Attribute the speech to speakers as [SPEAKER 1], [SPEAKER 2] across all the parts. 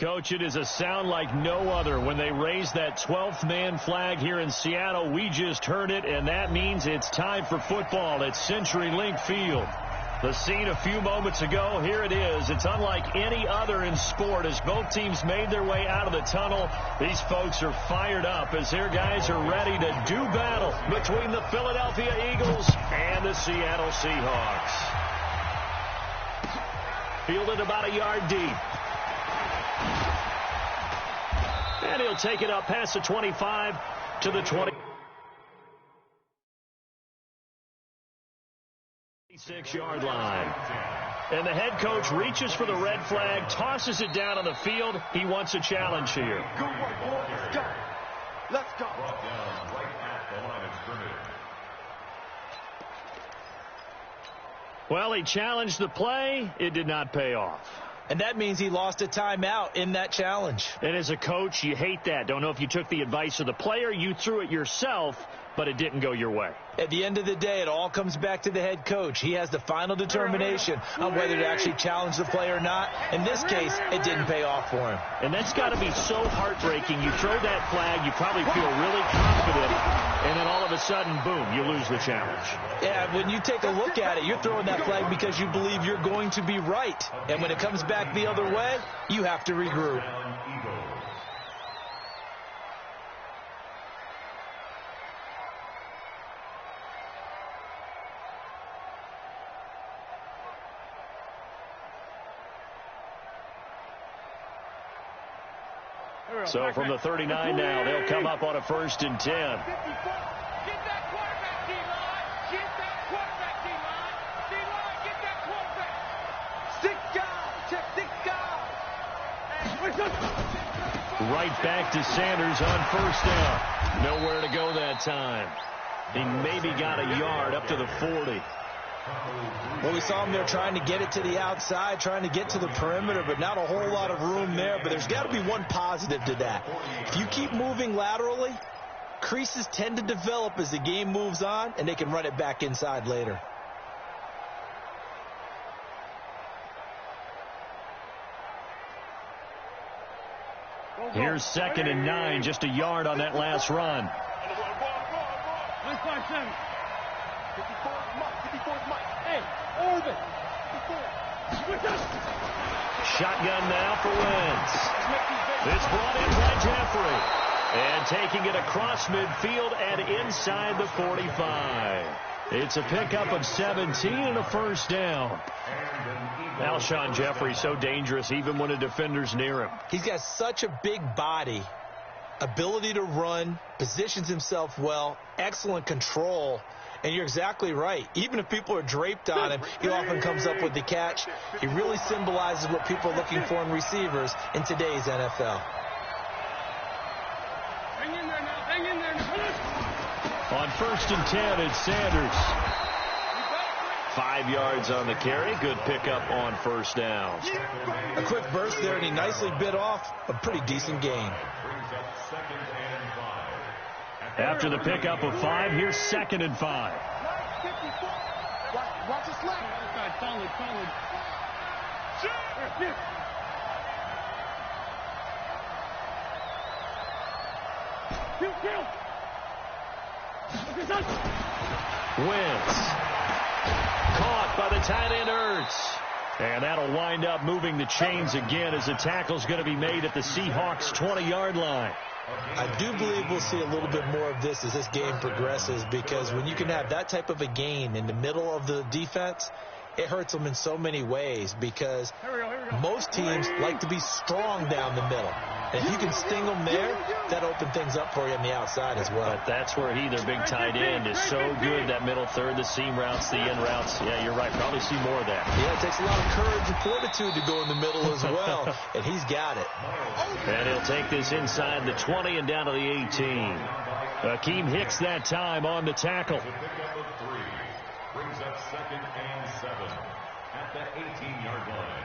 [SPEAKER 1] Coach, it is a sound like no other when they raise that 12th man flag here in Seattle. We just heard it, and that means it's time for football at CenturyLink Field. The scene a few moments ago, here it is. It's unlike any other in sport as both teams made their way out of the tunnel. These folks are fired up as their guys are ready to do battle between the Philadelphia Eagles and the Seattle Seahawks. Fielded about a yard deep. And he'll take it up past the 25 to the 20. 6-yard line. And the head coach reaches for the red flag, tosses it down on the field. He wants a challenge here.
[SPEAKER 2] Good work, boys. Let's go. Let's go.
[SPEAKER 1] Well, he challenged the play. It did not pay off.
[SPEAKER 3] And that means he lost a timeout in that challenge.
[SPEAKER 1] And as a coach, you hate that. Don't know if you took the advice of the player, you threw it yourself, but it didn't go your way.
[SPEAKER 3] At the end of the day, it all comes back to the head coach. He has the final determination on whether to actually challenge the play or not. In this case, it didn't pay off for him.
[SPEAKER 1] And that's got to be so heartbreaking. You throw that flag, you probably feel really confident, and then all of a sudden, boom, you lose the challenge.
[SPEAKER 3] Yeah, when you take a look at it, you're throwing that flag because you believe you're going to be right. And when it comes back the other way, you have to regroup.
[SPEAKER 1] So from the 39 now, they'll come up on a 1st and 10.
[SPEAKER 2] Get that quarterback, D-line. Get that quarterback, D-line. D-line, get that quarterback. 6 guys. Check 6 guys.
[SPEAKER 1] Right back to Sanders on 1st down. Nowhere to go that time. He maybe got a yard up to the 40.
[SPEAKER 3] Well, we saw him there trying to get it to the outside, trying to get to the perimeter, but not a whole lot of room there. But there's got to be one positive to that. If you keep moving laterally, creases tend to develop as the game moves on, and they can run it back inside later.
[SPEAKER 1] Here's 2nd and 9, just a yard on that last run.
[SPEAKER 2] 157. 54 Mike. Hey, Orban. 54.
[SPEAKER 1] Shotgun now for Wentz. It's brought in by Jeffrey. And taking it across midfield and inside the 45. It's a pickup of 17 and a 1st down. Alshon Jeffrey so dangerous even when a defender's near him.
[SPEAKER 3] He's got such a big body, ability to run, positions himself well, excellent control. And you're exactly right. Even if people are draped on him, he often comes up with the catch. He really symbolizes what people are looking for in receivers in today's NFL.
[SPEAKER 2] Hang in there now. Hang in there now.
[SPEAKER 1] On 1st and 10, it's Sanders. 5 yards on the carry. Good pickup on 1st down.
[SPEAKER 3] A quick burst there, and he nicely bit off a pretty decent gain.
[SPEAKER 1] After the pickup of 5, here's 2nd and 5.
[SPEAKER 2] Watch his left. Solid. Kill.
[SPEAKER 1] Wentz. Caught by the tight end Ertz. And that'll wind up moving the chains again as the tackle's going to be made at the Seahawks' 20-yard line.
[SPEAKER 3] I do believe we'll see a little bit more of this as this game progresses, because when you can have that type of a gain in the middle of the defense, it hurts them in so many ways, because most teams like to be strong down the middle. And if you can sting them there, that opens things up for you on the outside as well.
[SPEAKER 1] But that's where their big tight end, is so good, that middle third, the seam routes, the in routes. Yeah, you're right. Probably see more of that.
[SPEAKER 3] Yeah, it takes a lot of courage and fortitude to go in the middle as well, and he's got it.
[SPEAKER 1] And he'll take this inside the 20 and down to the 18. Akeem Hicks that time on the tackle.
[SPEAKER 4] Brings up 2nd and 7 at the 18-yard line.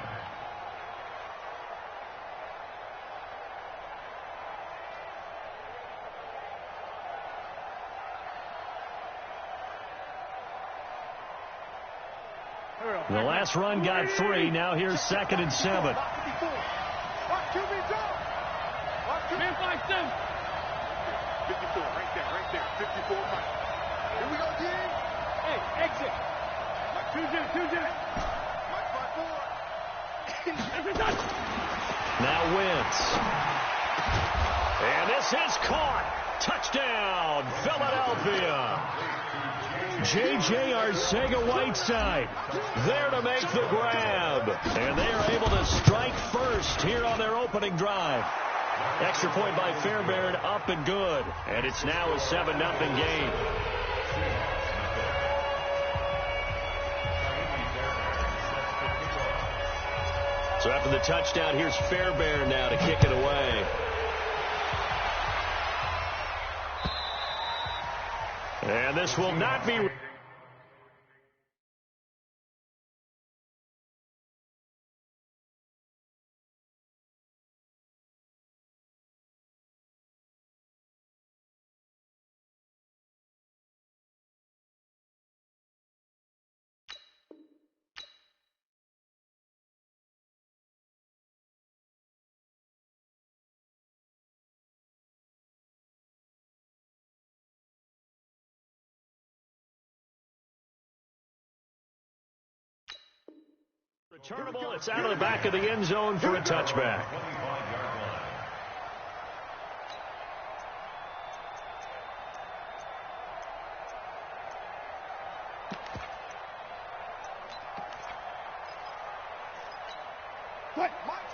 [SPEAKER 1] The last run got 3. Now here's 2nd and 7.
[SPEAKER 2] Watch QB them.
[SPEAKER 5] 54, right there. 54, Mike. Here we go, D.
[SPEAKER 2] Hey, exit. 2-0.
[SPEAKER 5] Mike, 5-4.
[SPEAKER 1] Now Wentz. And this is caught. Touchdown, Philadelphia. J.J. Arcega-Whiteside there to make the grab. And they are able to strike first here on their opening drive. Extra point by Fairbairn, up and good. And it's now a 7-0 game. So after the touchdown, here's Fairbairn now to kick it away. And this will not be... Returnable, it's out of the back of the end zone for a touchback.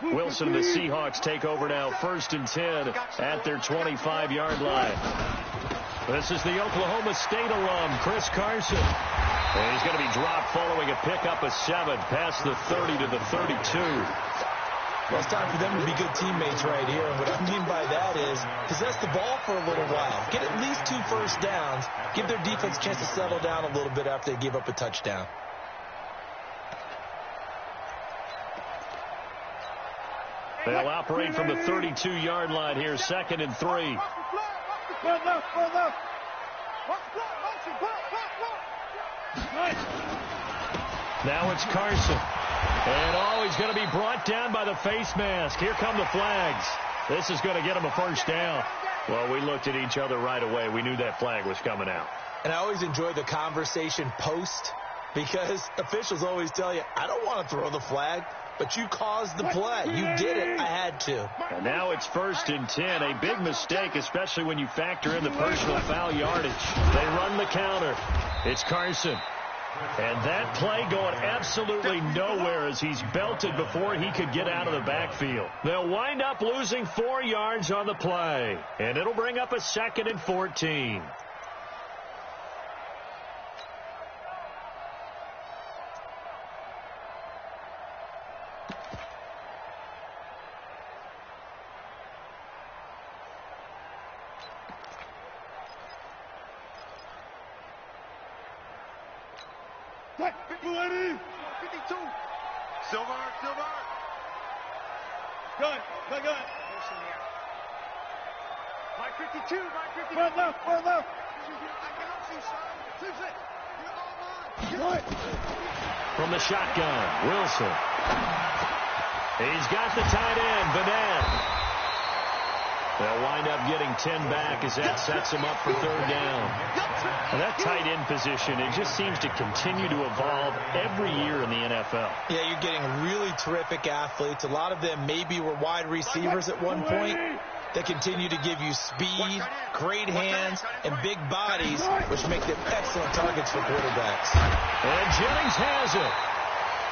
[SPEAKER 1] Wilson and the Seahawks take over now, 1st and 10 at their 25-yard line. This is the Oklahoma State alum, Chris Carson. And he's going to be dropped following a pickup of 7 past the 30 to the 32.
[SPEAKER 3] Well, it's time for them to be good teammates right here. And what I mean by that is possess the ball for a little while. Get at least 2 first downs. Give their defense a chance to settle down a little bit after they give up a touchdown.
[SPEAKER 1] They'll operate from the 32-yard line here, 2nd and 3. Now it's Carson. And, he's going to be brought down by the face mask. Here come the flags. This is going to get him a first down. Well, we looked at each other right away. We knew that flag was coming out.
[SPEAKER 3] And I always enjoy the conversation post because officials always tell you, I don't want to throw the flag, but you caused the play. You did it. I had to.
[SPEAKER 1] And now it's 1st and 10. A big mistake, especially when you factor in the personal foul yardage. They run the counter. It's Carson. And that play going absolutely nowhere as he's belted before he could get out of the backfield. They'll wind up losing 4 yards on the play. And it'll bring up a 2nd and 14.
[SPEAKER 5] Silver.
[SPEAKER 2] Good.
[SPEAKER 5] Mike 52.
[SPEAKER 2] Well enough.
[SPEAKER 5] I cannot see, son. You're all mine.
[SPEAKER 1] From the shotgun, Wilson. He's got the tight end, Vanette. They'll wind up getting 10 back as that sets him up for 3rd down. And that tight end position, it just seems to continue to evolve every year in the NFL.
[SPEAKER 3] Yeah, you're getting really terrific athletes. A lot of them maybe were wide receivers at one point. They continue to give you speed, great hands, and big bodies, which make them excellent targets for quarterbacks.
[SPEAKER 1] And Jennings has it.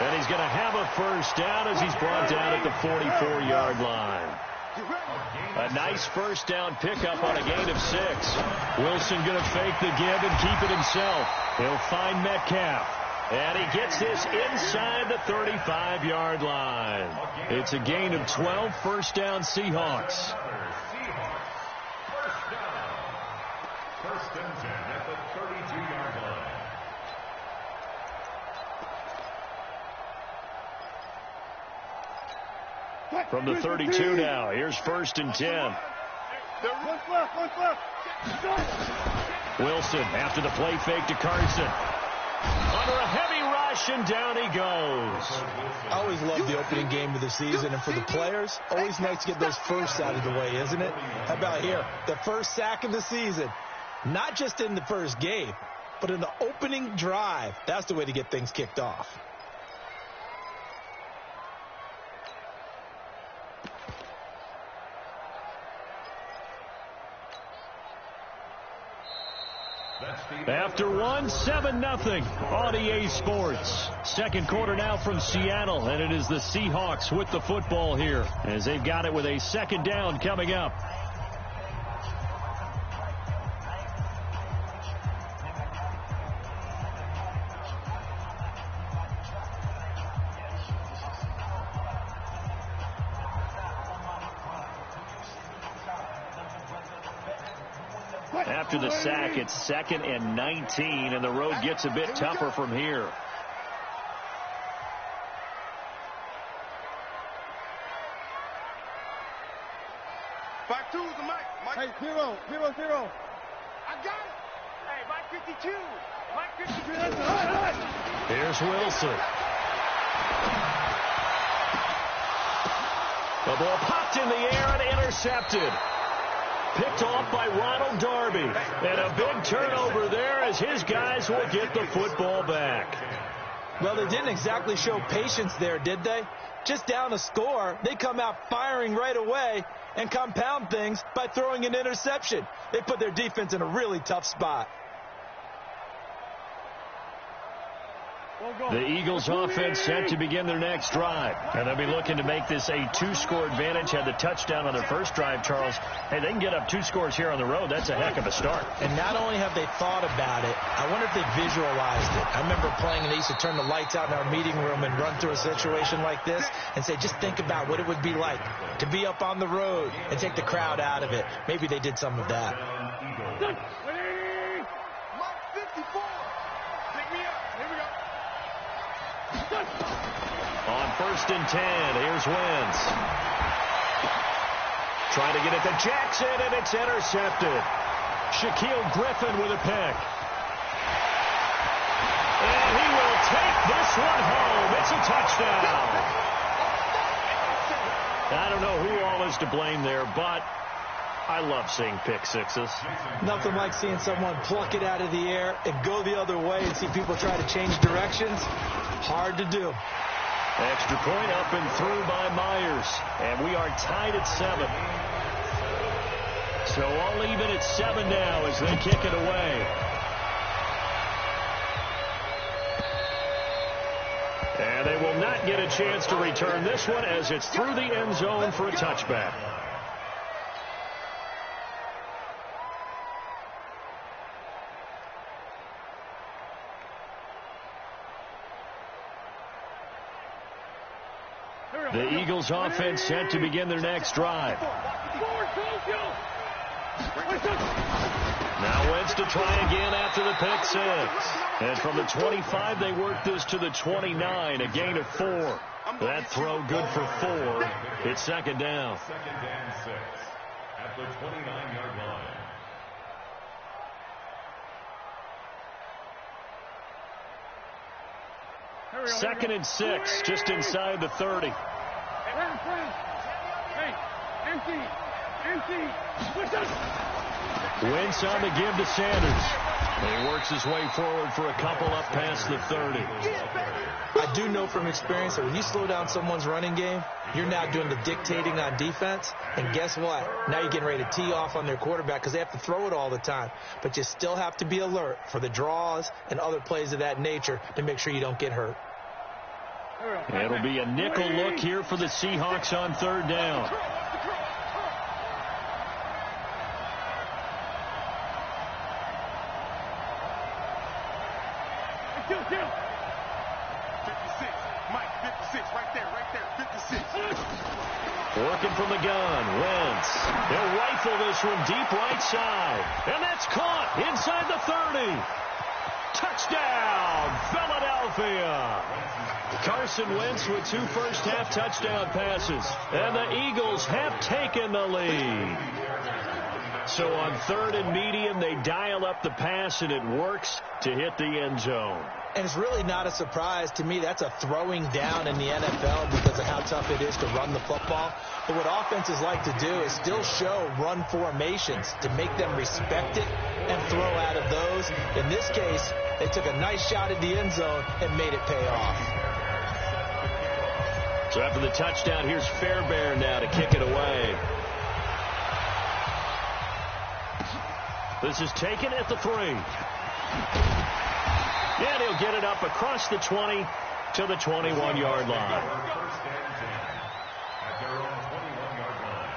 [SPEAKER 1] And he's going to have a first down as he's brought down at the 44-yard line. A nice first down pickup on a gain of 6. Wilson going to fake the give and keep it himself. He'll find Metcalf. And he gets this inside the 35-yard line. It's a gain of 12, first down Seahawks.
[SPEAKER 4] First and 10 at the 32-yard line.
[SPEAKER 1] From the 32 now, here's 1st and 10.
[SPEAKER 2] Look left.
[SPEAKER 1] Wilson after the play fake to Carson. Under a heavy rush, and down he goes.
[SPEAKER 3] I always love the opening game of the season, and for the players, always nice to get those firsts out of the way, isn't it? How about here? The first sack of the season. Not just in the first game, but in the opening drive. That's the way to get things kicked off.
[SPEAKER 1] After one, 7-0 on EA Sports. Second quarter now from Seattle, and it is the Seahawks with the football here as they've got it with a second down coming up. After the sack, it's 2nd and 19, and the road gets a bit tougher from here.
[SPEAKER 5] Back two is the Mike.
[SPEAKER 2] Hey, 0-0-0. I got it. Hey, Mike 52. Mike 52.
[SPEAKER 1] Here's Wilson. The ball popped in the air and intercepted. Picked off by Ronald Darby. And a big turnover there as his guys will get the football back.
[SPEAKER 3] Well, they didn't exactly show patience there, did they? Just down a score, they come out firing right away and compound things by throwing an interception. They put their defense in a really tough spot.
[SPEAKER 1] The Eagles offense set to begin their next drive. And they'll be looking to make this a 2-score advantage. Had the touchdown on their first drive, Charles. Hey, they can get up 2 scores here on the road. That's a heck of a start.
[SPEAKER 3] And not only have they thought about it, I wonder if they visualized it. I remember playing and they used to turn the lights out in our meeting room and run through a situation like this and say, just think about what it would be like to be up on the road and take the crowd out of it. Maybe they did some of that.
[SPEAKER 2] Mike 54. Pick me up. Here we go.
[SPEAKER 1] On 1st and 10, here's Wentz. Trying to get it to Jackson, and it's intercepted. Shaquille Griffin with a pick. And he will take this one home. It's a touchdown. I don't know who all is to blame there, but I love seeing pick sixes.
[SPEAKER 3] Nothing like seeing someone pluck it out of the air and go the other way and see people try to change directions. Hard to do.
[SPEAKER 1] Extra point up and through by Myers. And we are tied at 7. So all even at 7 now as they kick it away. And they will not get a chance to return this one as it's through the end zone for a touchback. The Eagles offense set to begin their next drive. Now Wentz to try again after the pick 6. And from the 25, they work this to the 29, a gain of 4. That throw good for 4. It's 2nd down.
[SPEAKER 4] 2nd and 6 at the 29-yard line.
[SPEAKER 1] Second and 6, just inside the 30.
[SPEAKER 2] Hey, empty.
[SPEAKER 1] Wentz on the give to Sanders. And he works his way forward for a couple up past the 30.
[SPEAKER 3] I do know from experience that when you slow down someone's running game, you're now doing the dictating on defense. And guess what? Now you're getting ready to tee off on their quarterback because they have to throw it all the time. But you still have to be alert for the draws and other plays of that nature to make sure you don't get hurt.
[SPEAKER 1] It'll be a nickel look here for the Seahawks on 3rd down.
[SPEAKER 5] Mike 56, right there, 56.
[SPEAKER 1] Working from the gun, Wentz. He'll rifle this one deep right side. And that's caught inside the 30. Touchdown, Philadelphia. Carson Wentz with 2 first-half touchdown passes. And the Eagles have taken the lead. So on 3rd and medium, they dial up the pass, and it works to hit the end zone.
[SPEAKER 3] And it's really not a surprise to me. That's a throwing down in the NFL because of how tough it is to run the football. But what offenses like to do is still show run formations to make them respect it and throw out of those. In this case, they took a nice shot at the end zone and made it pay off.
[SPEAKER 1] So after the touchdown, here's Fairbairn now to kick it away. This is taken at the 3. And he'll get it up across the 20 to the 21-yard line.
[SPEAKER 4] At their own 21-yard line.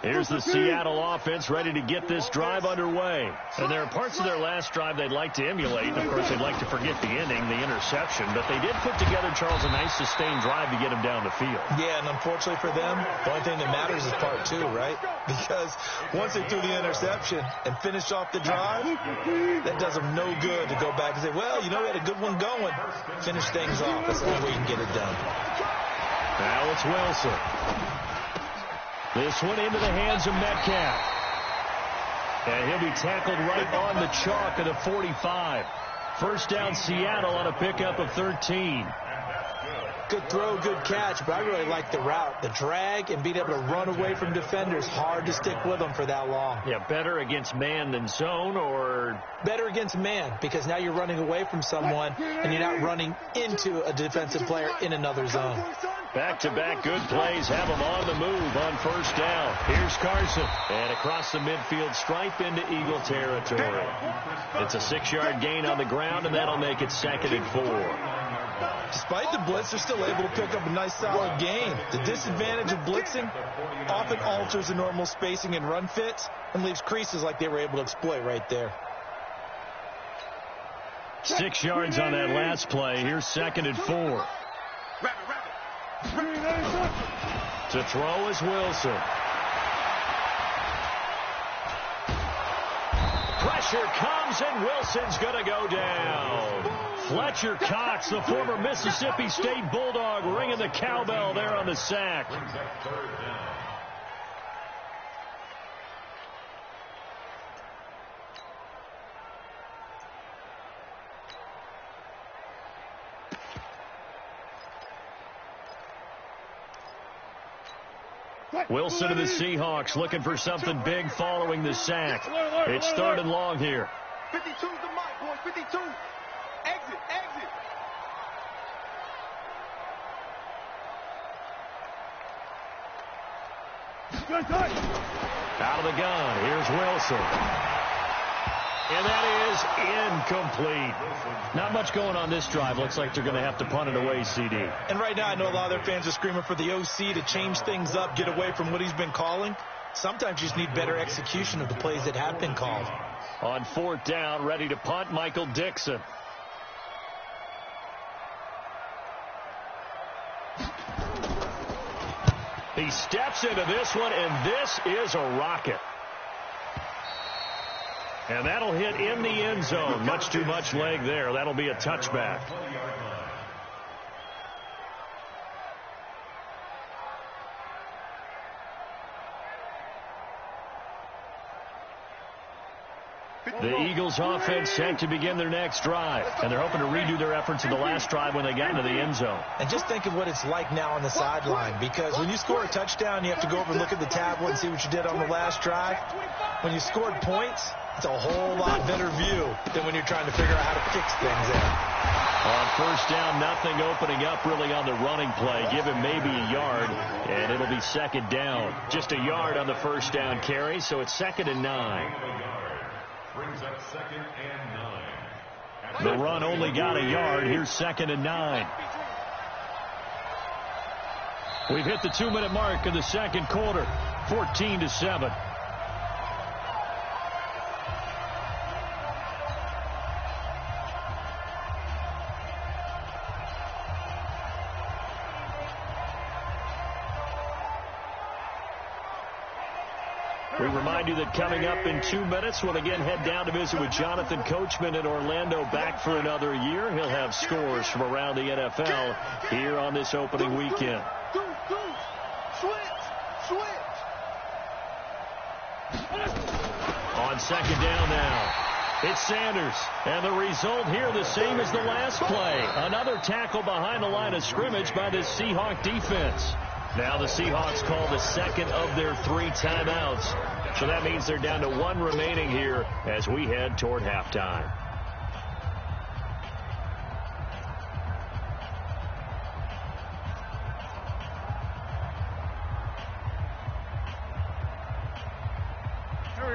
[SPEAKER 1] Here's the Seattle offense ready to get this drive underway. And there are parts of their last drive they'd like to emulate. Of course, they'd like to forget the ending, the interception. But they did put together, Charles, a nice sustained drive to get him down the field.
[SPEAKER 3] Yeah, and unfortunately for them, the only thing that matters is part 2, right? Because once they threw the interception and finished off the drive, that does them no good to go back and say, well, you know, we had a good one going. Finish things off. That's the only way you can get it done.
[SPEAKER 1] Now it's Wilson. This one into the hands of Metcalf. And he'll be tackled right on the chalk of the 45. First down, Seattle on a pickup of 13.
[SPEAKER 3] Good throw, good catch, but I really like the route. The drag and being able to run away from defenders. Hard to stick with them for that long.
[SPEAKER 1] Yeah, better against man than zone, or?
[SPEAKER 3] Better against man, because now you're running away from someone and you're not running into a defensive player in another zone.
[SPEAKER 1] Back-to-back good plays have him on the move on first down. Here's Carson. And across the midfield stripe into Eagle territory. It's a 6-yard gain on the ground, and that'll make it 2nd and 4.
[SPEAKER 3] Despite the blitz, they're still able to pick up a nice, solid gain. The disadvantage of blitzing often alters the normal spacing and run fits and leaves creases like they were able to exploit right there.
[SPEAKER 1] 6 yards on that last play. Here's 2nd and 4. To throw is Wilson. Pressure comes, and Wilson's going to go down. Fletcher Cox, the former Mississippi State Bulldog, ringing the cowbell there on the sack. Wilson of the Seahawks looking for something big following the sack. It's 3rd and long here.
[SPEAKER 5] 52's the mark, boys. 52. Exit.
[SPEAKER 1] Out of the gun. Here's Wilson. And that is incomplete. Not much going on this drive. Looks like they're going to have to punt it away, CD.
[SPEAKER 3] And right now I know a lot of their fans are screaming for the OC to change things up, get away from what he's been calling. Sometimes you just need better execution of the plays that have been called.
[SPEAKER 1] On 4th down, ready to punt, Michael Dixon. He steps into this one, and this is a rocket. And that'll hit in the end zone. Much too much leg there. That'll be a touchback. The Eagles offense set to begin their next drive. And they're hoping to redo their efforts in the last drive when they got into the end zone.
[SPEAKER 3] And just think of what it's like now on the sideline. Because when you score a touchdown, you have to go over and look at the tablet and see what you did on the last drive. When you scored points, it's a whole lot better view than when you're trying to figure out how to fix things there.
[SPEAKER 1] On first down, nothing opening up really on the running play. Give him maybe a yard, and it'll be 2nd down. Just a yard on the first down carry, so it's 2nd and 9.
[SPEAKER 4] Brings up 2nd and 9.
[SPEAKER 1] The run only got a yard. Here's 2nd and 9. We've hit the 2-minute mark in the second quarter. 14-7. We remind you that coming up in 2 minutes, we'll again head down to visit with Jonathan Coachman in Orlando, back for another year. He'll have scores from around the NFL here on this opening weekend. On second down now, it's Sanders. And the result here the same as the last play. Another tackle behind the line of scrimmage by this Seahawk defense. Now the Seahawks call the second of their 3 timeouts. So that means they're down to 1 remaining here as we head toward halftime.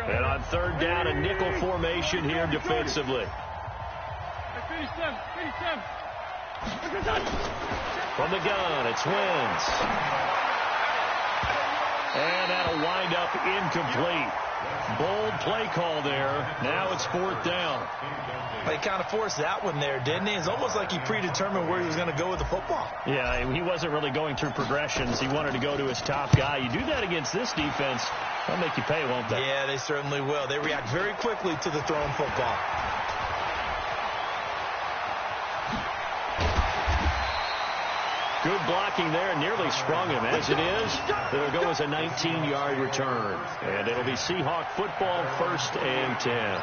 [SPEAKER 1] And on third down, a nickel formation here defensively. From the gun, it's Wentz. And that'll wind up incomplete. Bold play call there. Now it's 4th down.
[SPEAKER 3] He kind of forced that one there, didn't he? It's almost like he predetermined where he was going to go with the football.
[SPEAKER 1] Yeah, he wasn't really going through progressions. He wanted to go to his top guy. You do that against this defense, they'll make you pay, won't they?
[SPEAKER 3] Yeah, they certainly will. They react very quickly to the thrown football.
[SPEAKER 1] Good blocking there, nearly sprung him. As it is, it'll go as a 19-yard return. And it'll be Seahawk football, 1st and 10.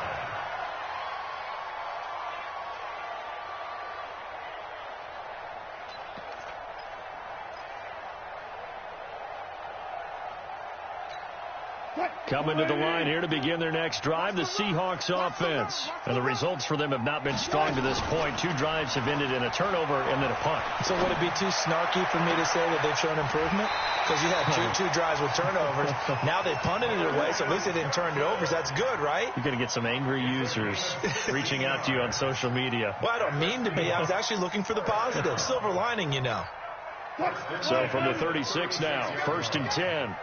[SPEAKER 1] Coming to the line here to begin their next drive, the Seahawks offense. And the results for them have not been strong to this point. 2 drives have ended in a turnover and then a punt.
[SPEAKER 3] So would it be too snarky for me to say that they've shown improvement? Because you had two drives with turnovers. Now they punted it away, so at least they didn't turn it over. So that's good, right?
[SPEAKER 1] You're going to get some angry users reaching out to you on social media.
[SPEAKER 3] Well, I don't mean to be. I was actually looking for the positive. Silver lining, you know.
[SPEAKER 1] So from the 36 now, 1st and 10.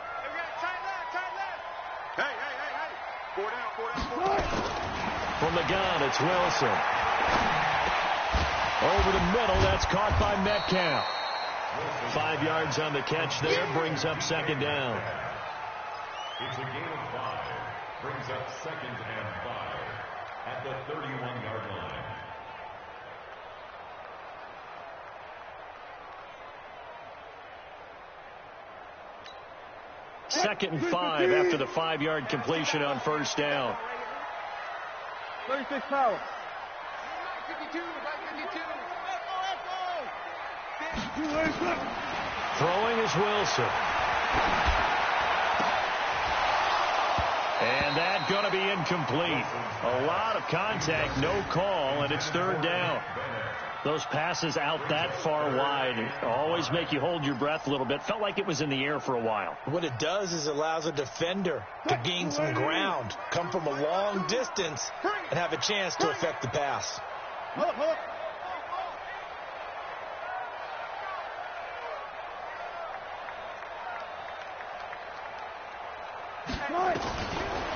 [SPEAKER 1] From the gun, it's Wilson. Over the middle, that's caught by Metcalf. 5 yards on the catch there, brings up 2nd down.
[SPEAKER 4] It's a gain of 5, brings up 2nd and 5 at the 31-yard line.
[SPEAKER 1] Second and 5 after the 5-yard completion on 1st down.
[SPEAKER 2] 36 power.
[SPEAKER 1] Throwing is Wilson. And that's going to be incomplete. A lot of contact, no call, and it's 3rd down. Those passes out that far wide always make you hold your breath a little bit. Felt like it was in the air for a while.
[SPEAKER 3] What it does is it allows a defender to gain some ground, come from a long distance, and have a chance to affect the pass.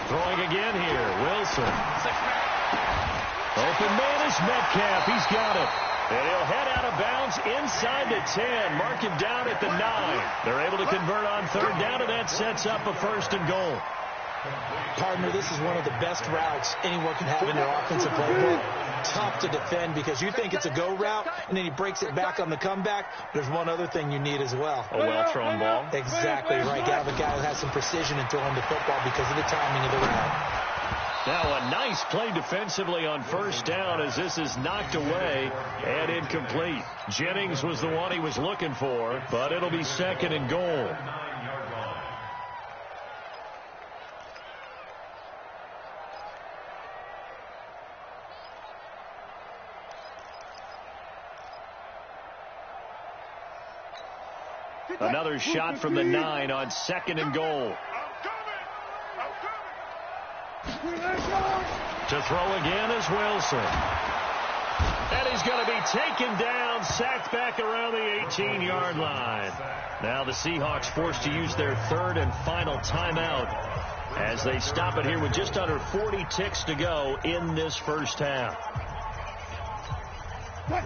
[SPEAKER 1] Throwing again here, Wilson. Open man is Metcalf. He's got it. And he'll head out of bounds inside the 10. Mark him down at the 9. They're able to convert on 3rd down, and that sets up a 1st and goal.
[SPEAKER 3] Partner, this is one of the best routes anyone can have in their offensive playbook. Tough to defend because you think it's a go route, and then he breaks it back on the comeback. There's one other thing you need as well.
[SPEAKER 1] A well-thrown ball.
[SPEAKER 3] Exactly right. You have a guy who has some precision in throwing the football because of the timing of the route.
[SPEAKER 1] Now a nice play defensively on 1st down as this is knocked away and incomplete. Jennings was the one he was looking for, but it'll be 2nd and goal. Another shot from the 9 on 2nd and goal. To throw again is Wilson. And he's going to be taken down, sacked back around the 18-yard line. Now the Seahawks forced to use their 3rd and final timeout as they stop it here with just under 40 ticks to go in this 1st half.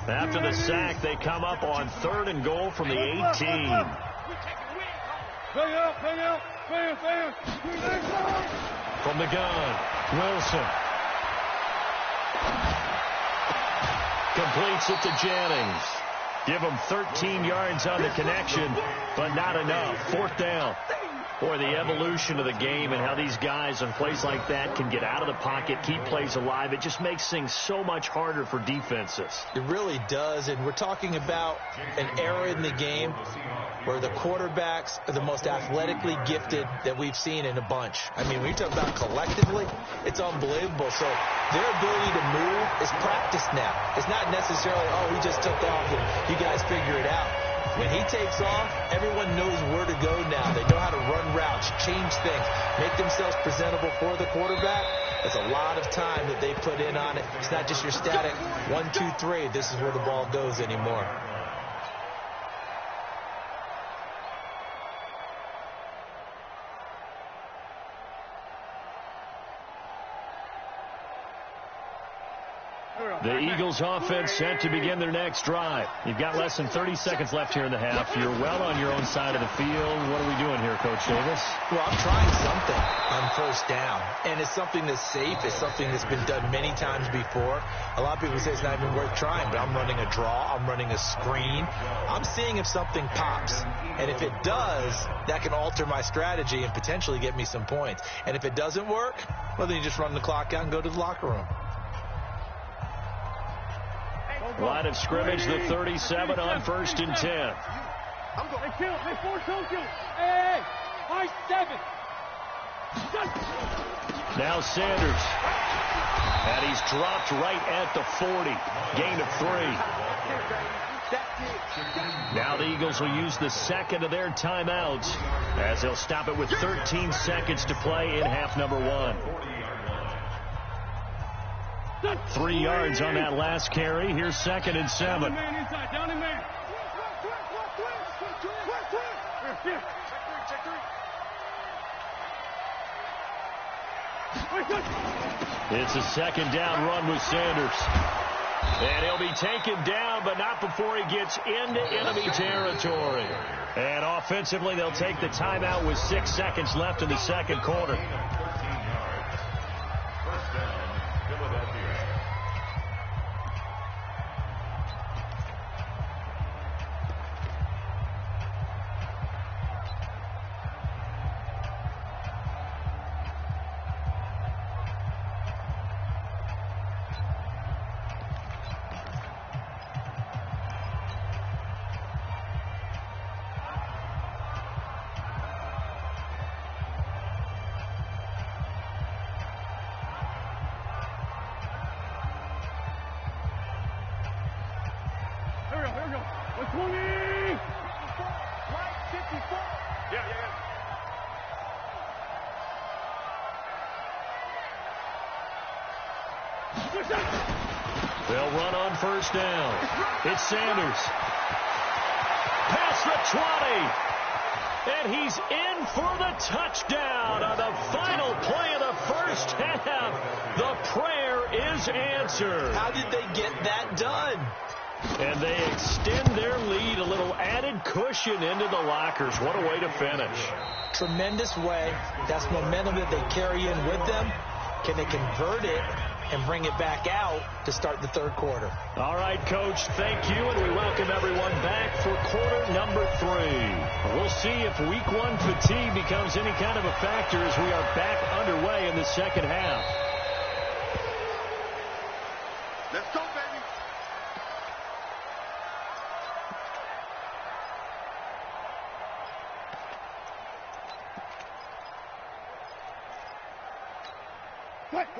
[SPEAKER 1] After the sack, they come up on 3rd and goal from the 18. From the gun, Wilson. Completes it to Jennings. Give him 13 yards on the connection, but not enough. Fourth down. Boy, the evolution of the game and how these guys on plays like that can get out of the pocket, keep plays alive, it just makes things so much harder for defenses.
[SPEAKER 3] It really does, and we're talking about an era in the game where the quarterbacks are the most athletically gifted that we've seen in a bunch. I mean, when you talk about collectively, it's unbelievable. So their ability to move is practiced now. It's not necessarily, oh, he just took off and you guys figure it out. When he takes off, everyone knows where to go now. They know how to run routes, change things, make themselves presentable for the quarterback. There's a lot of time that they put in on it. It's not just your static 1, 2, 3. This is where the ball goes anymore.
[SPEAKER 1] The Eagles offense set to begin their next drive. You've got less than 30 seconds left here in the half. You're well on your own side of the field. What are we doing here, Coach Davis?
[SPEAKER 3] Well, I'm trying something on first down, and it's something that's safe. It's something that's been done many times before. A lot of people say it's not even worth trying, but I'm running a draw. I'm running a screen. I'm seeing if something pops, and if it does, that can alter my strategy and potentially get me some points. And if it doesn't work, well, then you just run the clock out and go to the locker room.
[SPEAKER 1] Line of scrimmage, the 37 on 1st and 10. Now Sanders. And he's dropped right at the 40. Gain of 3. Now the Eagles will use the second of their timeouts as they'll stop it with 13 seconds to play in half number 1. 3 yards on that last carry. Here's 2nd and 7. It's a 2nd down run with Sanders. And he'll be taken down, but not before he gets into enemy territory. And offensively, they'll take the timeout with 6 seconds left in the second quarter. They'll run on first down. It's Sanders. Past the 20. And he's in for the touchdown on the final play of the first half. The prayer is answered.
[SPEAKER 3] How did they get that done?
[SPEAKER 1] And they extend their lead, a little added cushion into the lockers. What a way to finish.
[SPEAKER 3] Tremendous way. That's momentum that they carry in with them. Can they convert it and bring it back out to start the third quarter?
[SPEAKER 1] All right, Coach, thank you, and we welcome everyone back for quarter number 3. We'll see if week 1 fatigue becomes any kind of a factor as we are back underway in the second half.
[SPEAKER 5] Let's go, baby.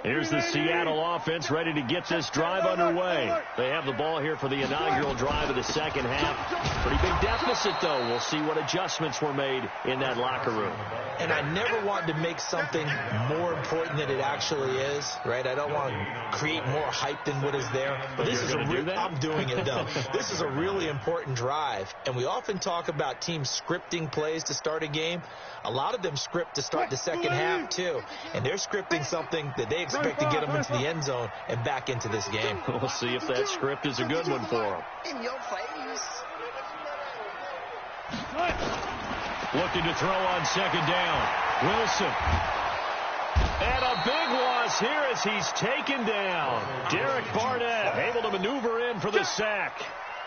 [SPEAKER 1] Here's the Seattle offense ready to get this drive underway. They have the ball here for the inaugural drive of the second half. Pretty big deficit, though. We'll see what adjustments were made in that locker room.
[SPEAKER 3] And I never want to make something more important than it actually is, right? I don't want to create more hype than what is there. But this is I'm doing it, though. This is a really important drive. And we often talk about teams scripting plays to start a game. A lot of them script to start the second half, too. And they're scripting something that they expect to get them into the end zone and back into this game.
[SPEAKER 1] We'll see if that script is a good one for them.
[SPEAKER 6] In your face.
[SPEAKER 1] Looking to throw on second down. Wilson. And a big loss here as he's taken down. Derek Barnett able to maneuver in for the sack.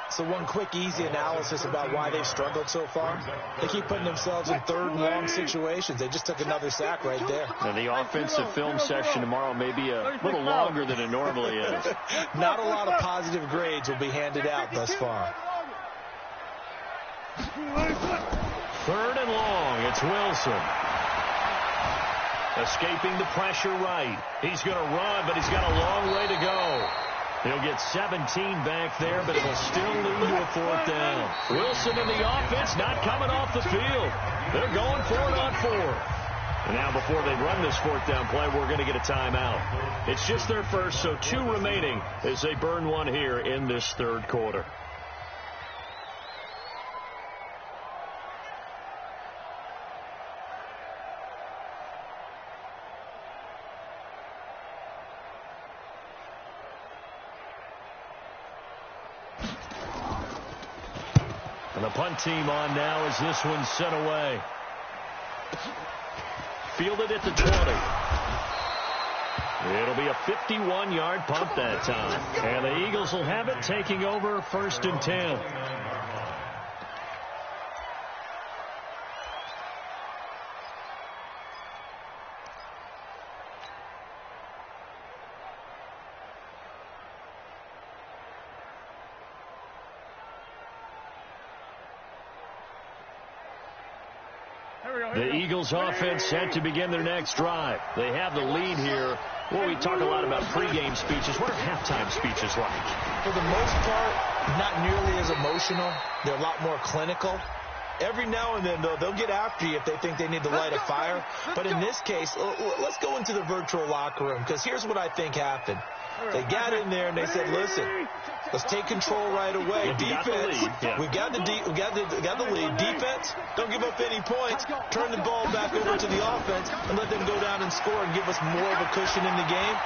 [SPEAKER 3] So one quick, easy analysis about why they've struggled so far. They keep putting themselves in third and long situations. They just took another sack right there.
[SPEAKER 1] Now the offensive film session tomorrow may be a little longer than it normally is.
[SPEAKER 3] Not a lot of positive grades will be handed out thus far.
[SPEAKER 1] Third and long. It's Wilson. Escaping the pressure right. He's going to run, but he's got a long way to go. He'll get 17 back there, but it'll still lead to a fourth down. Wilson and the offense not coming off the field. They're going for it on fourth. And now before they run this fourth down play, we're going to get a timeout. It's just their first, so 2 remaining as they burn one here in this third quarter. And the punt team on now as this one's sent away. Fielded at the 20. It'll be a 51-yard punt that time. And the Eagles will have it, taking over 1st and 10. The Eagles offense set to begin their next drive. They have the lead here. Well, we talk a lot about pregame speeches. What are halftime speeches like?
[SPEAKER 3] For the most part, not nearly as emotional. They're a lot more clinical. Every now and then, though, they'll get after you if they think they need to light a fire. But in this case, let's go into the virtual locker room, because here's what I think happened. They got in there and they said, listen, let's take control right away. Defense, we got the lead. Defense, don't give up any points. Turn the ball back over to the offense and let them go down and score and give us more of a cushion in the game.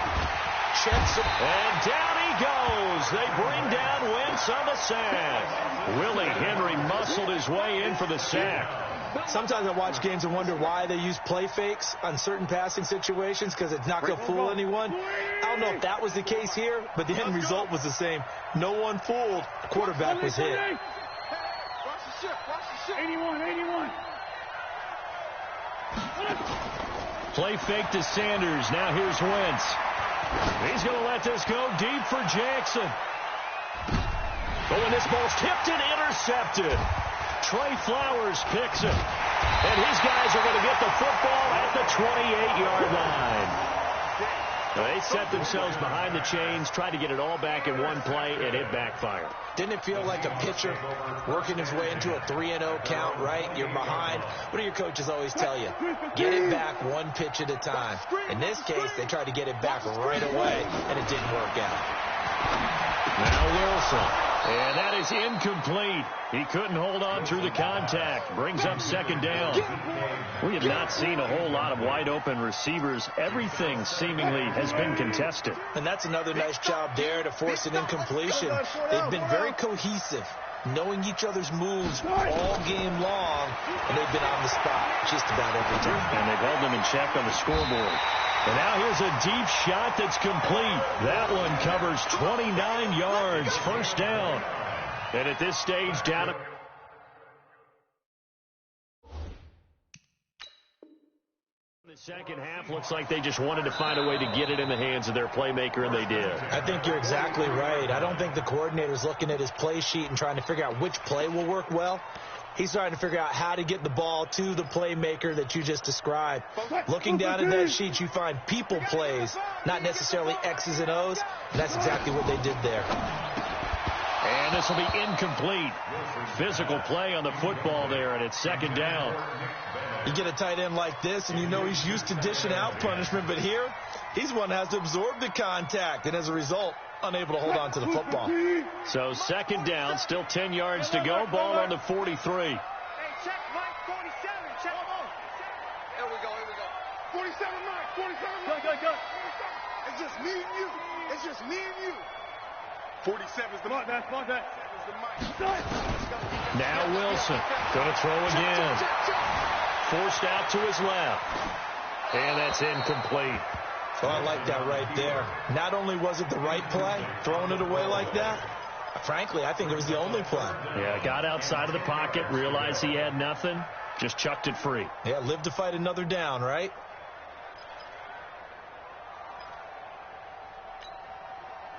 [SPEAKER 1] And down he goes. They bring down Wentz on the sack. Willie Henry muscled his way in for the sack.
[SPEAKER 3] Sometimes I watch games and wonder why they use play fakes on certain passing situations, because it's not going to fool anyone. I don't know if that was the case here, but the end result was the same. No one fooled. The quarterback was hit.
[SPEAKER 5] Watch the ship. 81.
[SPEAKER 1] Play fake to Sanders. Now here's Wentz. He's going to let this go deep for Jackson. But when this ball's tipped and intercepted, Trey Flowers picks it. And his guys are going to get the football at the 28-yard line. They set themselves behind the chains, tried to get it all back in one play, and it backfired.
[SPEAKER 3] Didn't it feel like a pitcher working his way into a 3-0 count, right? You're behind. What do your coaches always tell you? Get it back one pitch at a time. In this case, they tried to get it back right away, and it didn't work out.
[SPEAKER 1] Now Wilson. And that is incomplete. He couldn't hold on through the contact. Brings up 2nd down. We have not seen a whole lot of wide-open receivers. Everything seemingly has been contested.
[SPEAKER 3] And that's another nice job there to force an incompletion. They've been very cohesive, knowing each other's moves all game long, and they've been on the spot just about every time.
[SPEAKER 1] And they've held them in check on the scoreboard. And now here's a deep shot that's complete. That one covers 29 yards. 1st down. And at this stage, down. The second half looks like they just wanted to find a way to get it in the hands of their playmaker, and they did.
[SPEAKER 3] I think you're exactly right. I don't think the coordinator's looking at his play sheet and trying to figure out which play will work well. He's trying to figure out how to get the ball to the playmaker that you just described. Looking down at that sheet, you find people plays, not necessarily X's and O's, and that's exactly what they did there.
[SPEAKER 1] And this will be incomplete. Physical play on the football there, and it's 2nd down.
[SPEAKER 3] You get a tight end like this, and you know he's used to dishing out punishment, but here, he's one that has to absorb the contact, and as a result, unable to hold on to the football.
[SPEAKER 1] So 2nd down, still 10 yards to go. Ball on the 43.
[SPEAKER 2] Hey, check Mike 47. Check.
[SPEAKER 5] Here we go. 47 Mike. Go. It's just me and you. 47 is the Mike. That's the Mike.
[SPEAKER 1] Now Wilson going to throw again. forced out to his left. And that's incomplete.
[SPEAKER 3] Oh, I like that right there. Not only was it the right play, throwing it away like that, frankly, I think it was the only play.
[SPEAKER 1] Yeah, got outside of the pocket, realized he had nothing, just chucked it free.
[SPEAKER 3] Yeah, live to fight another down, right?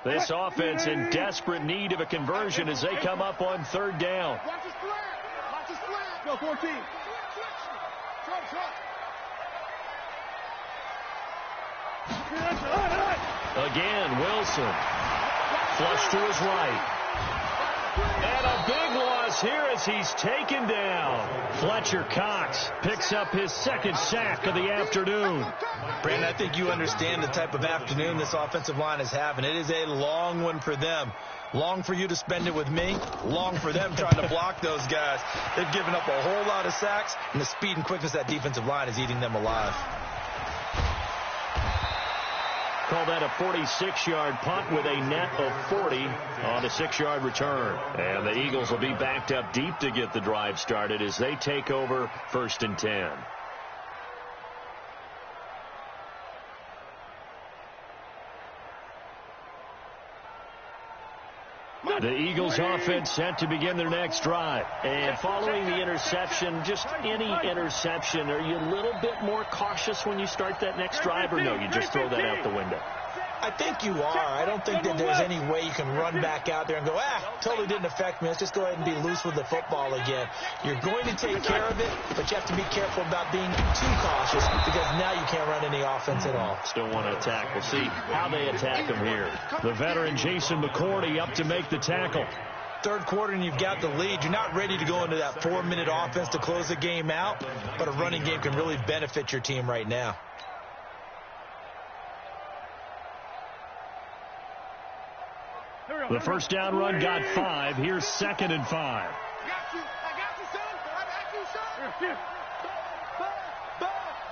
[SPEAKER 1] This offense in desperate need of a conversion as they come up on third down.
[SPEAKER 5] Watch his slant. Watch his slant. Go 14.
[SPEAKER 1] Again, Wilson. Flush to his right. And a big loss here as he's taken down. Fletcher Cox picks up his second sack of the afternoon.
[SPEAKER 3] Brandon, I think you understand the type of afternoon this offensive line is having. It is a long one for them. Long for you to spend it with me. Long for them trying to block those guys. They've given up a whole lot of sacks, and the speed and quickness of that defensive line is eating them alive.
[SPEAKER 1] Call that a 46-yard punt with a net of 40 on a 6-yard return. And the Eagles will be backed up deep to get the drive started as they take over 1st and 10. The Eagles offense set to begin their next drive. And following the interception, just any interception, are you a little bit more cautious when you start that next drive, or no, you just throw that out the window?
[SPEAKER 3] I think you are. I don't think that there's any way you can run back out there and go, totally didn't affect me. Let's just go ahead and be loose with the football again. You're going to take care of it, but you have to be careful about being too cautious because now you can't run any offense at all.
[SPEAKER 1] Still want to attack. We'll see how they attack him here. The veteran Jason McCourty up to make the tackle.
[SPEAKER 3] Third quarter and you've got the lead. You're not ready to go into that 4-minute offense to close the game out, but a running game can really benefit your team right now.
[SPEAKER 1] The first down run got 5. Here's 2nd and 5.
[SPEAKER 5] I got you, son. I got you, son.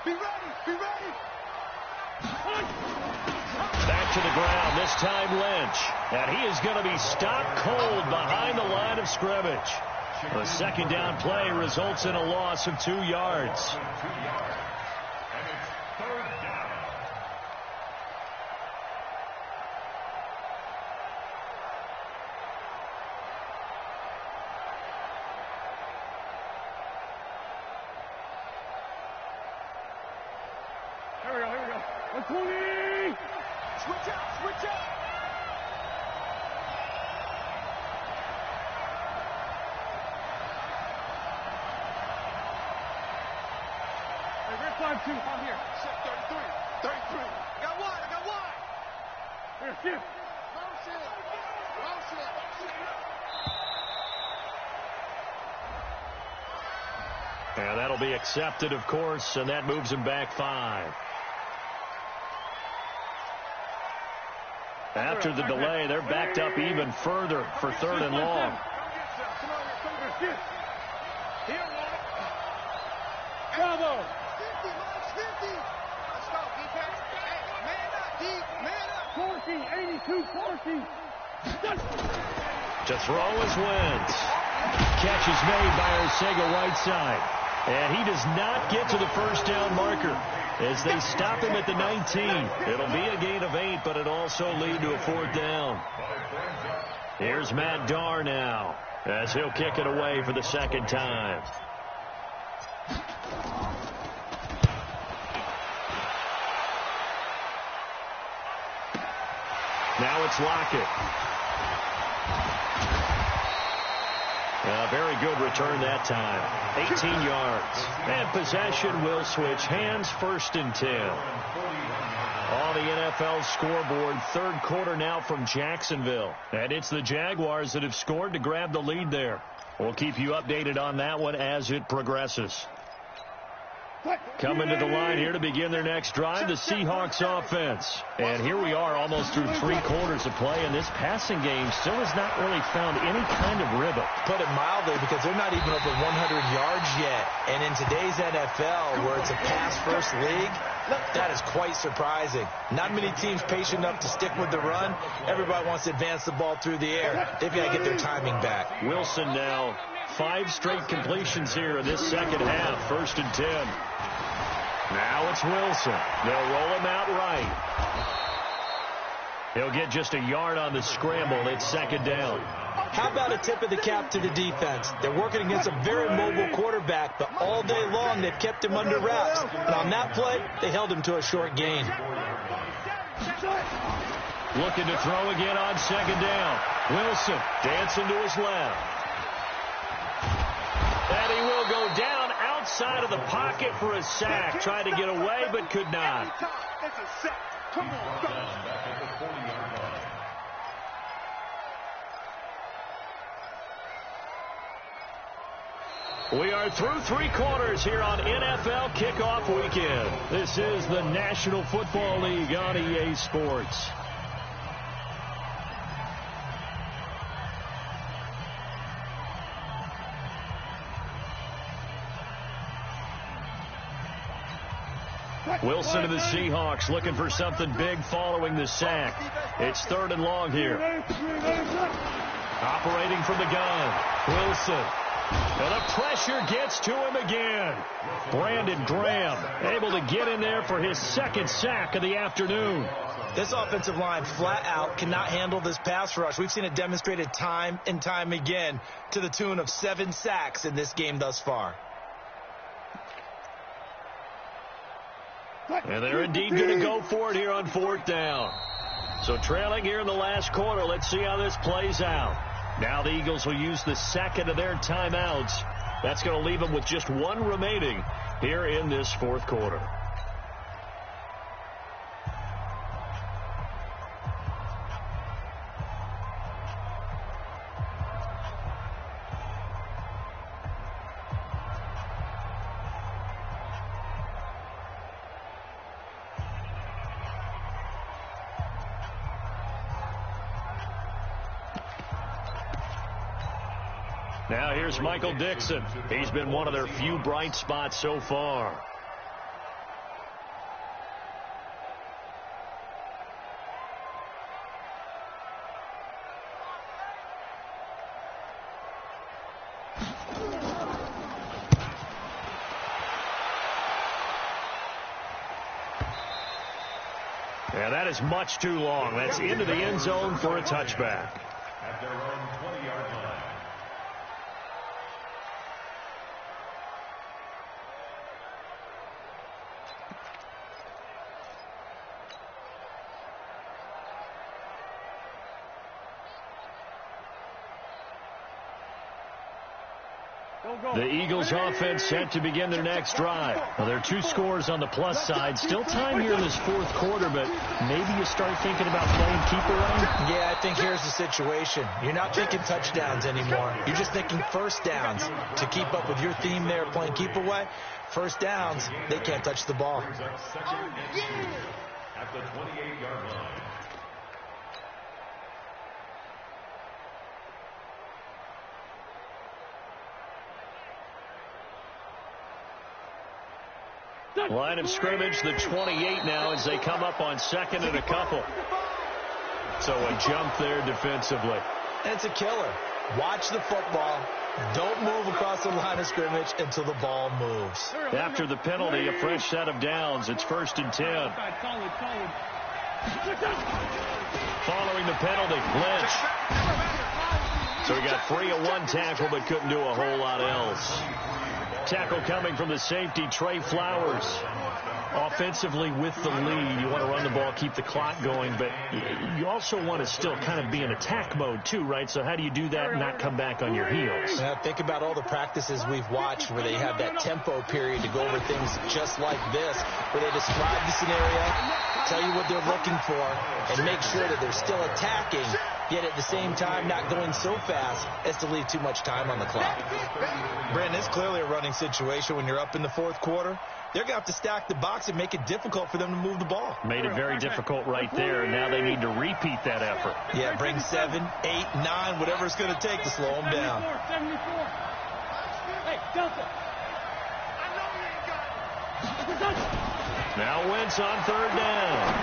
[SPEAKER 5] Be ready.
[SPEAKER 1] Back to the ground, this time Lynch. And he is going to be stopped cold behind the line of scrimmage. The second down play results in a loss of 2 yards.
[SPEAKER 5] Switch out. Hey, red flag 2. I'm here. 33. Got one. Here, shift. Motion.
[SPEAKER 1] And that'll be accepted, of course, and that moves him back 5. After the delay, they're backed up even further for 3rd and long.
[SPEAKER 5] Bravo. 50. Let's go, defense. Man up. 14, 82, 14.
[SPEAKER 1] To throw is Wentz. Catch is made by Arcega-Whiteside. And he does not get to the first down marker as they stop him at the 19. It'll be a gain of 8, but it'll also lead to a 4th down. Here's Matt Darr now as he'll kick it away for the 2nd time. Now it's Lockett. A very good return that time. 18 yards. And possession will switch hands, 1st and 10. On the NFL scoreboard, 3rd quarter now from Jacksonville. And it's the Jaguars that have scored to grab the lead there. We'll keep you updated on that one as it progresses. Coming to the line here to begin their next drive, the Seahawks offense. And here we are almost through 3 quarters of play, and this passing game still has not really found any kind of rhythm.
[SPEAKER 3] Put it mildly, because they're not even over 100 yards yet. And in today's NFL, where it's a pass-first league, that is quite surprising. Not many teams patient enough to stick with the run. Everybody wants to advance the ball through the air. They've got to get their timing back.
[SPEAKER 1] Wilson now 5 straight completions here in this second half. 1st and 10. Now it's Wilson. They'll roll him out right. He'll get just a yard on the scramble. It's 2nd down.
[SPEAKER 3] How about a tip of the cap to the defense? They're working against a very mobile quarterback, but all day long they've kept him under wraps. And on that play, they held him to a short gain.
[SPEAKER 1] Looking to throw again on 2nd down. Wilson dancing to his left. And he will go down outside of the pocket for a sack. Tried to get away, but could not.
[SPEAKER 5] It's a sack. Come on, fellas.
[SPEAKER 1] We are through 3 quarters here on NFL Kickoff Weekend. This is the National Football League on EA Sports. Wilson to the Seahawks looking for something big following the sack. It's 3rd and long here. Operating from the gun. Wilson. And the pressure gets to him again. Brandon Graham able to get in there for his 2nd sack of the afternoon.
[SPEAKER 3] This offensive line flat out cannot handle this pass rush. We've seen it demonstrated time and time again to the tune of 7 sacks in this game thus far.
[SPEAKER 1] And they're indeed going to go for it here on 4th down. So trailing here in the last quarter. Let's see how this plays out. Now the Eagles will use the 2nd of their timeouts. That's going to leave them with just 1 remaining here in this 4th quarter. Now here's Michael Dixon. He's been one of their few bright spots so far. Yeah, that is much too long. That's into the end zone for a touchback.
[SPEAKER 4] At their own 20-yard line.
[SPEAKER 1] The Eagles offense set to begin their next drive. Well, there are 2 scores on the plus side. Still time here in this 4th quarter, but maybe you start thinking about playing keeper run?
[SPEAKER 3] Yeah, I think here's the situation. You're not thinking touchdowns anymore. You're just thinking 1st downs. To keep up with your theme there, playing keep away, 1st downs, they can't touch the ball.
[SPEAKER 4] At the 28-yard line.
[SPEAKER 1] Line of scrimmage, the 28 now as they come up on 2nd and a couple. So a jump there defensively.
[SPEAKER 3] And it's a killer. Watch the football. Don't move across the line of scrimmage until the ball moves.
[SPEAKER 1] After the penalty, a fresh set of downs. It's 1st and 10. Following the penalty, Lynch. So he got free of 1 tackle but couldn't do a whole lot else. Tackle coming from the safety, Trey Flowers. Offensively with the lead, you want to run the ball, keep the clock going, but you also want to still kind of be in attack mode too, right? So how do you do that and not come back on your heels?
[SPEAKER 3] Now, think about all the practices we've watched where they have that tempo period to go over things just like this, where they describe the scenario, tell you what they're looking for, and make sure that they're still attacking, yet at the same time not going so fast as to leave too much time on the clock. Brandon, it's clearly a running situation when you're up in the 4th quarter. They're going to have to stack the box and make it difficult for them to move the ball.
[SPEAKER 1] Made it very difficult right there, and now they need to repeat that effort.
[SPEAKER 3] Yeah, bring 7, 8, 9, whatever it's going to take to slow them down.
[SPEAKER 2] 74. Hey, Delta.
[SPEAKER 1] Now Wentz on 3rd down.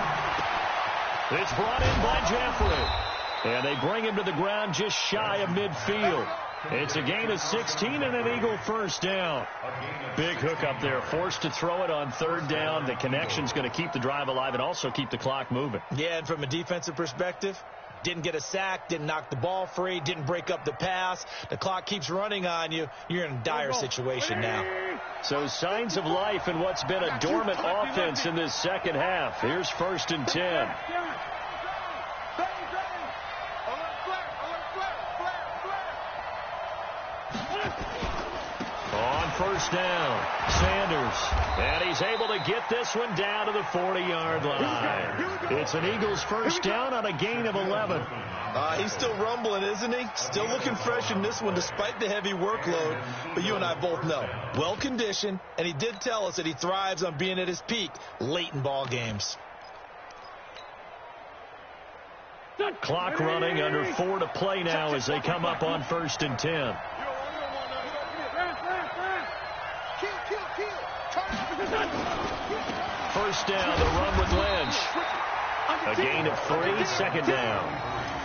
[SPEAKER 1] It's brought in by Jeffrey. And they bring him to the ground just shy of midfield. It's a gain of 16 and an Eagle first down. Big hook up there, forced to throw it on third down. The connection's going to keep the drive alive and also keep the clock moving.
[SPEAKER 3] Yeah, and from a defensive perspective, didn't get a sack, didn't knock the ball free, didn't break up the pass. The clock keeps running on you. You're in a dire situation now.
[SPEAKER 1] So signs of life in what's been a dormant offense in this second half. Here's 1st and 10. On first down, Sanders, and he's able to get this one down to the 40-yard line. It's an Eagles first down on a gain of 11.
[SPEAKER 3] He's still rumbling, isn't he? Still looking fresh in this one despite the heavy workload. But you and I both know, well-conditioned, and he did tell us that he thrives on being at his peak late in ball games.
[SPEAKER 1] Clock running, under 4 to play now as they come up on 1st and 10. First down, the run with Lynch. A gain of 3, 2nd down.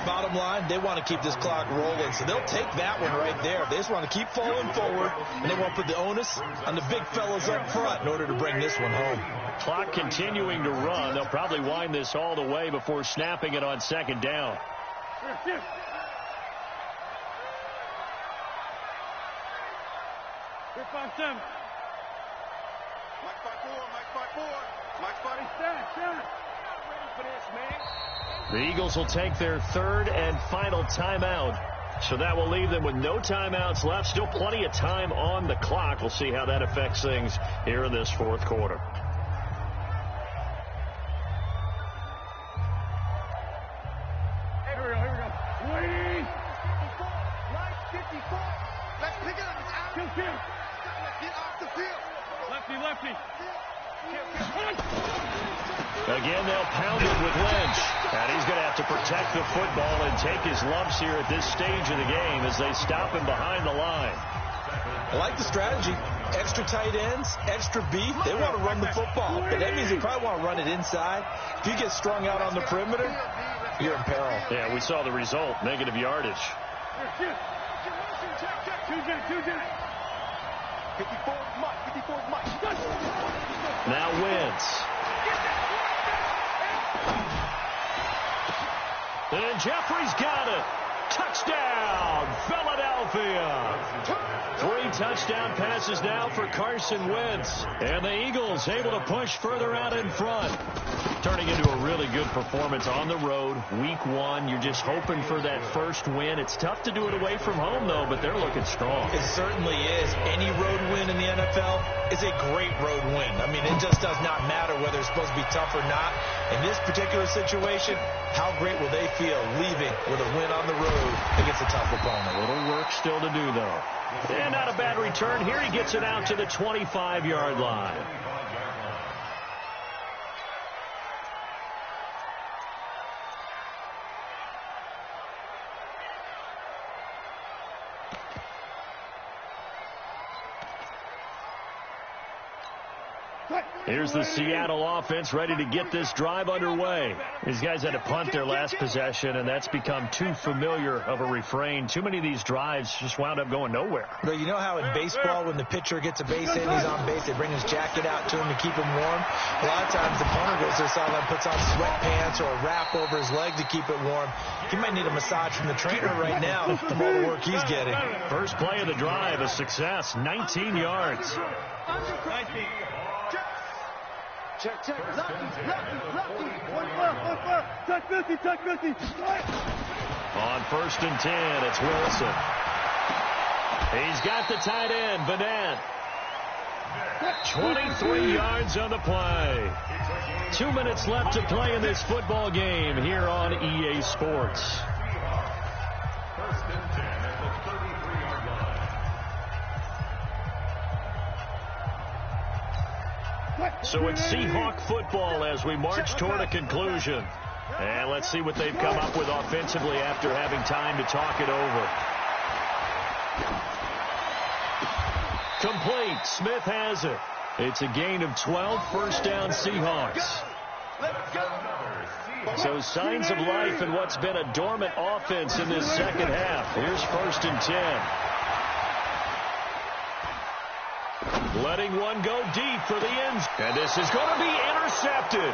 [SPEAKER 3] Bottom line, they want to keep this clock rolling, so they'll take that one right there. They just want to keep falling forward, and they want to put the onus on the big fellas up front in order to bring this one home.
[SPEAKER 1] Clock continuing to run. They'll probably wind this all the way before snapping it on 2nd down.
[SPEAKER 2] Here, 5-7.
[SPEAKER 1] The Eagles will take their 3rd and final timeout. So that will leave them with no timeouts left. Still plenty of time on the clock. We'll see how that affects things here in this 4th quarter.
[SPEAKER 2] Here we go. Wait. Right 54. Let's pick it up. Kill. Get off the field. Lefty.
[SPEAKER 1] Again, they'll pound it with Lynch. And he's going to have to protect the football and take his lumps here at this stage of the game as they stop him behind the line.
[SPEAKER 3] I like the strategy. Extra tight ends, extra beef. They want to run the football, but that means they probably want to run it inside. If you get strung out on the perimeter, you're in peril.
[SPEAKER 1] Yeah, we saw the result, negative yardage.
[SPEAKER 2] 54 Mike.
[SPEAKER 1] Now Wentz. And Jeffrey's got it. Touchdown, Philadelphia. 3 touchdown passes now for Carson Wentz. And the Eagles able to push further out in front. Turning into a really good performance on the road. Week 1, you're just hoping for that first win. It's tough to do it away from home, though, but they're looking strong.
[SPEAKER 3] It certainly is. Any road win in the NFL is a great road win. I mean, it just does not matter whether it's supposed to be tough or not. In this particular situation, how great will they feel leaving with a win on the road against a tough opponent?
[SPEAKER 1] A little work still to do, though. And not a bad return. Here he gets it out to the 25-yard line. Here's the Seattle offense ready to get this drive underway. These guys had to punt their last possession, and that's become too familiar of a refrain. Too many of these drives just wound up going nowhere.
[SPEAKER 3] But you know how in baseball, when the pitcher gets a base hit and he's on base, they bring his jacket out to him to keep him warm? A lot of times the punter goes to the sideline, puts on sweatpants or a wrap over his leg to keep it warm. He might need a massage from the trainer right now from all the work he's getting.
[SPEAKER 1] First play of the drive, a success, 19 yards.
[SPEAKER 2] Check. Lucky. Touch 50.
[SPEAKER 1] On 1st and 10, it's Wilson. He's got the tight end, Bennett. 23 yards on the play. 2 minutes left to play in this football game here on EA Sports.
[SPEAKER 4] 1st and 10 at the 33-yard line.
[SPEAKER 1] So it's Seahawk football as we march toward a conclusion. And let's see what they've come up with offensively after having time to talk it over. Complete. Smith has it. It's a gain of 12, first down Seahawks. So signs of life in what's been a dormant offense in this second half. Here's 1st and 10. letting one go deep for the end. And this is going to be intercepted.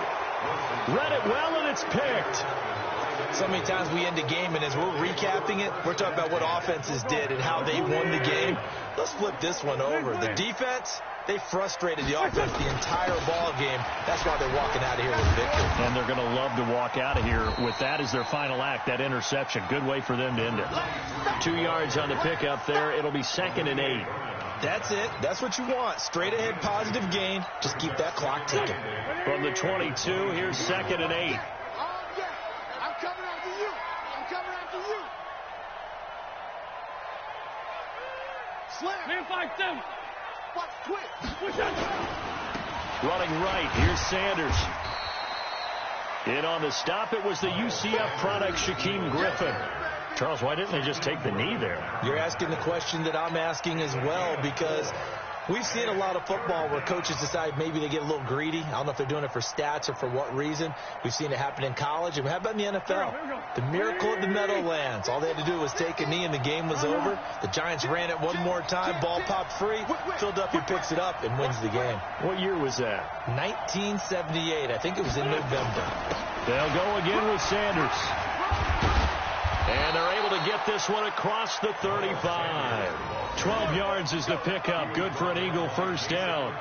[SPEAKER 1] Read it well, and it's picked.
[SPEAKER 3] So many times we end the game, and as we're recapping it, we're talking about what offenses did and how they won the game. Let's flip this one over. The defense, they frustrated the offense the entire ball game. That's why they're walking out of here with a victory.
[SPEAKER 1] And they're going to love to walk out of here with that as their final act, that interception. Good way for them to end it. 2 yards on the pickup there. It'll be 2nd and 8.
[SPEAKER 3] That's it. That's what you want. Straight ahead, positive gain. Just keep that clock ticking.
[SPEAKER 1] From the 22, here's 2nd and 8.
[SPEAKER 2] I'm coming after you. I'm coming after you. Slam. Man, 5-7. Watch, quick.
[SPEAKER 1] Running right, here's Sanders. In on the stop, it was the UCF product, Shaquem Griffin. Charles, why didn't they just take the knee there?
[SPEAKER 3] You're asking the question that I'm asking as well, because we've seen a lot of football where coaches decide maybe they get a little greedy. I don't know if they're doing it for stats or for what reason. We've seen it happen in college. And how about in the NFL? The miracle of the Meadowlands. All they had to do was take a knee and the game was over. The Giants ran it one more time. Ball popped free. Philadelphia picks it up and wins the game.
[SPEAKER 1] What year was that?
[SPEAKER 3] 1978. I think it was in November.
[SPEAKER 1] They'll go again with Sanders. And they're able to get this one across the 35. 12 yards is the pickup. Good for an Eagle first down.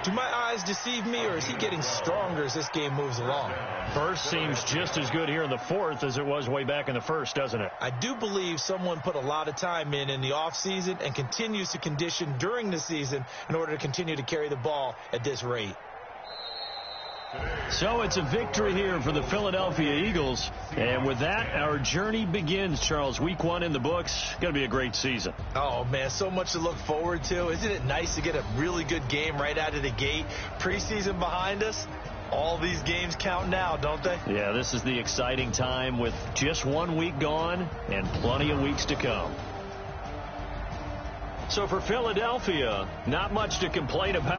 [SPEAKER 3] Do my eyes deceive me, or is he getting stronger as this game moves along?
[SPEAKER 1] Burst seems just as good here in the 4th as it was way back in the 1st, doesn't it?
[SPEAKER 3] I do believe someone put a lot of time in the offseason and continues to condition during the season in order to continue to carry the ball at this rate.
[SPEAKER 1] So it's a victory here for the Philadelphia Eagles. And with that, our journey begins, Charles. Week 1 in the books. Going to be a great season.
[SPEAKER 3] Oh, man, so much to look forward to. Isn't it nice to get a really good game right out of the gate? Preseason behind us. All these games count now, don't they?
[SPEAKER 1] Yeah, this is the exciting time with just 1 week gone and plenty of weeks to come. So for Philadelphia, not much to complain about.